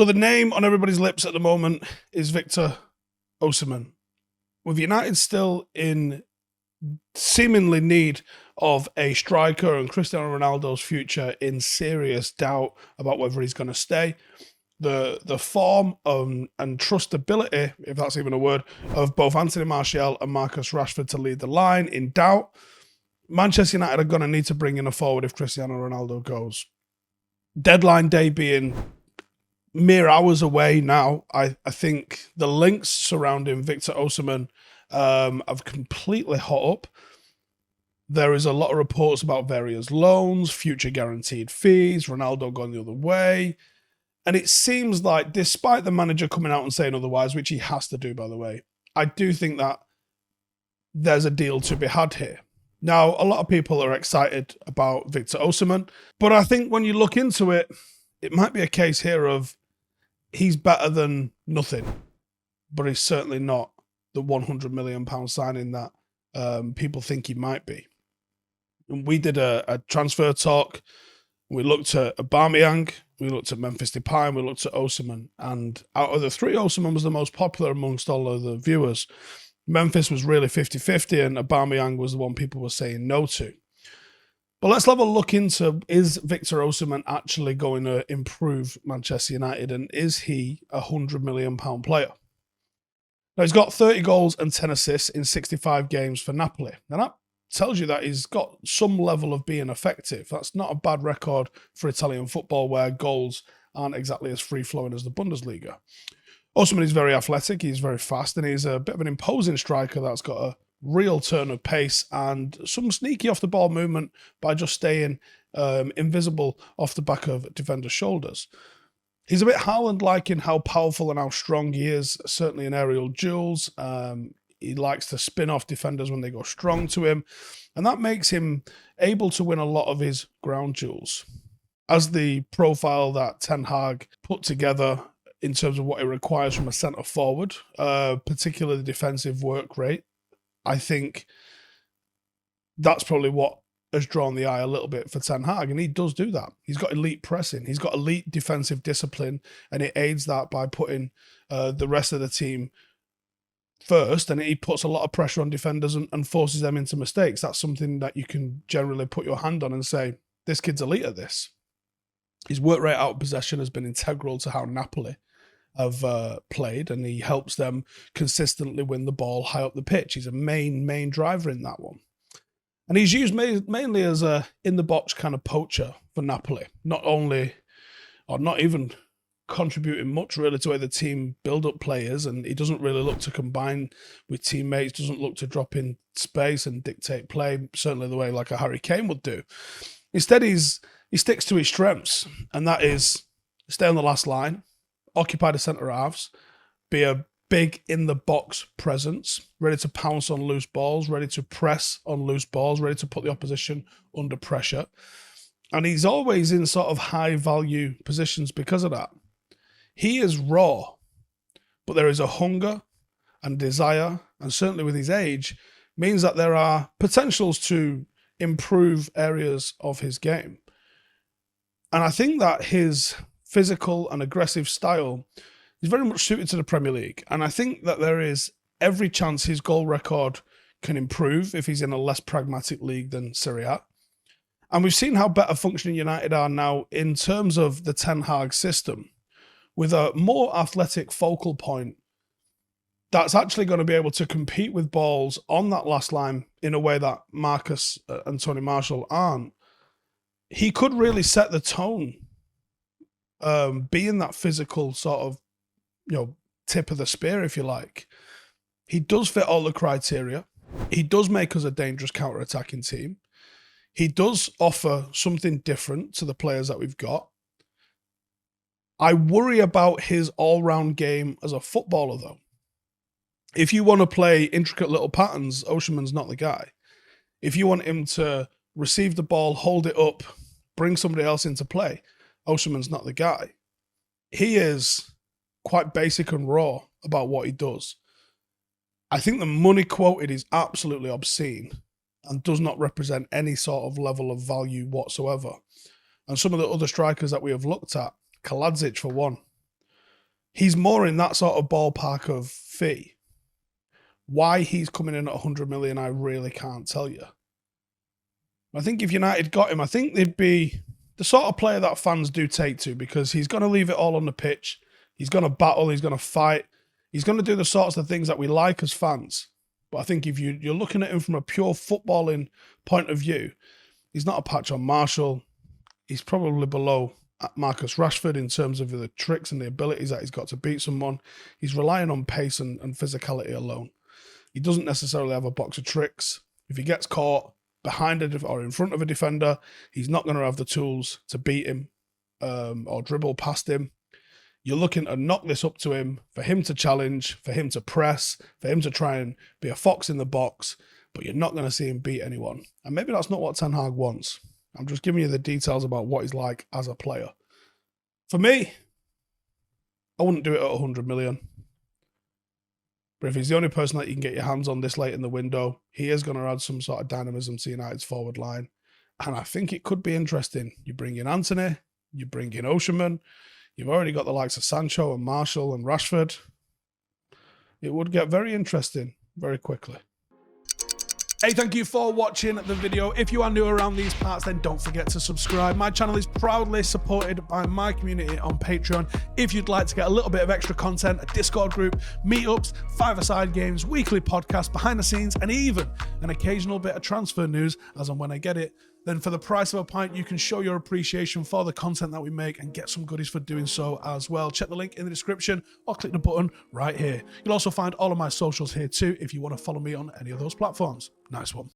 So the name on everybody's lips at the moment is Victor Osimhen. With United still in seemingly need of a striker and Cristiano Ronaldo's future in serious doubt about whether he's going to stay, the form and trustability, if that's even a word, of both Anthony Martial and Marcus Rashford to lead the line in doubt, Manchester United are going to need to bring in a forward if Cristiano Ronaldo goes. Deadline day being mere hours away now, I think the links surrounding Victor Osimhen have completely hot up. There is a lot of reports about various loans, future guaranteed fees, Ronaldo going the other way. And it seems like, despite the manager coming out and saying otherwise, which he has to do, by the way, I do think that there's a deal to be had here. Now, a lot of people are excited about Victor Osimhen, but I think when you look into it, it might be a case here of he's better than nothing, but he's certainly not the £100 million signing that people think he might be. And we did a transfer talk. We looked at Aubameyang, we looked at Memphis Depay, and we looked at Osimhen. And out of the three, Osimhen was the most popular amongst all of the viewers. Memphis was really 50-50, and Aubameyang was the one people were saying no to. But let's have a look into, is Victor Osimhen actually going to improve Manchester United, and is he a £100 million player? Now, he's got 30 goals and 10 assists in 65 games for Napoli. Now, that tells you that he's got some level of being effective. That's not a bad record for Italian football, where goals aren't exactly as free-flowing as the Bundesliga. Osimhen is very athletic, he's very fast, and he's a bit of an imposing striker that's got a real turn of pace and some sneaky off-the-ball movement by just staying invisible off the back of defenders' shoulders. He's a bit Haaland-like in how powerful and how strong he is, certainly in aerial duels. He likes to spin off defenders when they go strong to him, and that makes him able to win a lot of his ground duels. As the profile that Ten Hag put together in terms of what it requires from a centre-forward, particularly defensive work rate, I think that's probably what has drawn the eye a little bit for Ten Hag, and he does do that. He's got elite pressing, he's got elite defensive discipline, and it aids that by putting the rest of the team first, and he puts a lot of pressure on defenders and forces them into mistakes. That's something that you can generally put your hand on and say, this kid's elite at this. His work rate out of possession has been integral to how Napoli have played, and he helps them consistently win the ball high up the pitch. He's a main driver in that one. And he's used mainly as a in-the-box kind of poacher for Napoli, not even contributing much really to where the team build up players, and he doesn't really look to combine with teammates, doesn't look to drop in space and dictate play, certainly the way like a Harry Kane would do. Instead, he sticks to his strengths, and that is stay on the last line, occupy the centre halves, be a big in-the-box presence, ready to pounce on loose balls, ready to press on loose balls, ready to put the opposition under pressure. And he's always in sort of high-value positions because of that. He is raw, but there is a hunger and desire, and certainly with his age, means that there are potentials to improve areas of his game. And I think that his physical and aggressive style is very much suited to the Premier League. And I think that there is every chance his goal record can improve if he's in a less pragmatic league than Serie A. And we've seen how better functioning United are now in terms of the Ten Hag system, with a more athletic focal point that's actually going to be able to compete with balls on that last line in a way that Marcus and Tony Martial aren't. He could really set the tone, being that physical sort of, tip of the spear, if you like. He does fit all the criteria. He does make us a dangerous counter-attacking team. He does offer something different to the players that we've got. I worry about his all-round game as a footballer, though. If you want to play intricate little patterns, Osimhen's not the guy. If you want him to receive the ball, hold it up, bring somebody else into play, Osimhen's not the guy. He is quite basic and raw about what he does. I think the money quoted is absolutely obscene and does not represent any sort of level of value whatsoever. And some of the other strikers that we have looked at, Kaladzic for one, He's more in that sort of ballpark of fee. Why he's coming in at 100 million, I really can't tell you. I think if United got him, I think they'd be the sort of player that fans do take to, because he's going to leave it all on the pitch. He's going to battle. He's going to fight. He's going to do the sorts of things that we like as fans. But I think if you're looking at him from a pure footballing point of view, he's not a patch on Marshall. He's probably below Marcus Rashford in terms of the tricks and the abilities that he's got to beat someone. He's relying on pace and physicality alone. He doesn't necessarily have a box of tricks. If he gets caught behind or in front of a defender, he's not going to have the tools to beat him or dribble past him. You're looking to knock this up to him, for him to challenge, for him to press, for him to try and be a fox in the box, but you're not going to see him beat anyone. And maybe that's not what Ten Hag wants. I'm just giving you the details about what he's like as a player. For me, I wouldn't do it at 100 million. But if he's the only person that you can get your hands on this late in the window, he is going to add some sort of dynamism to United's forward line. And I think it could be interesting. You bring in Anthony, you bring in Osimhen, you've already got the likes of Sancho and Marshall and Rashford. It would get very interesting very quickly. Hey, thank you for watching the video. If you are new around these parts, then don't forget to subscribe. My channel is proudly supported by my community on Patreon. If you'd like to get a little bit of extra content, a Discord group, meetups, five-a-side games, weekly podcasts, behind the scenes, and even an occasional bit of transfer news as and when I get it, then for the price of a pint, you can show your appreciation for the content that we make and get some goodies for doing so as well. Check the link in the description or click the button right here. You'll also find all of my socials here too if you want to follow me on any of those platforms. Nice one.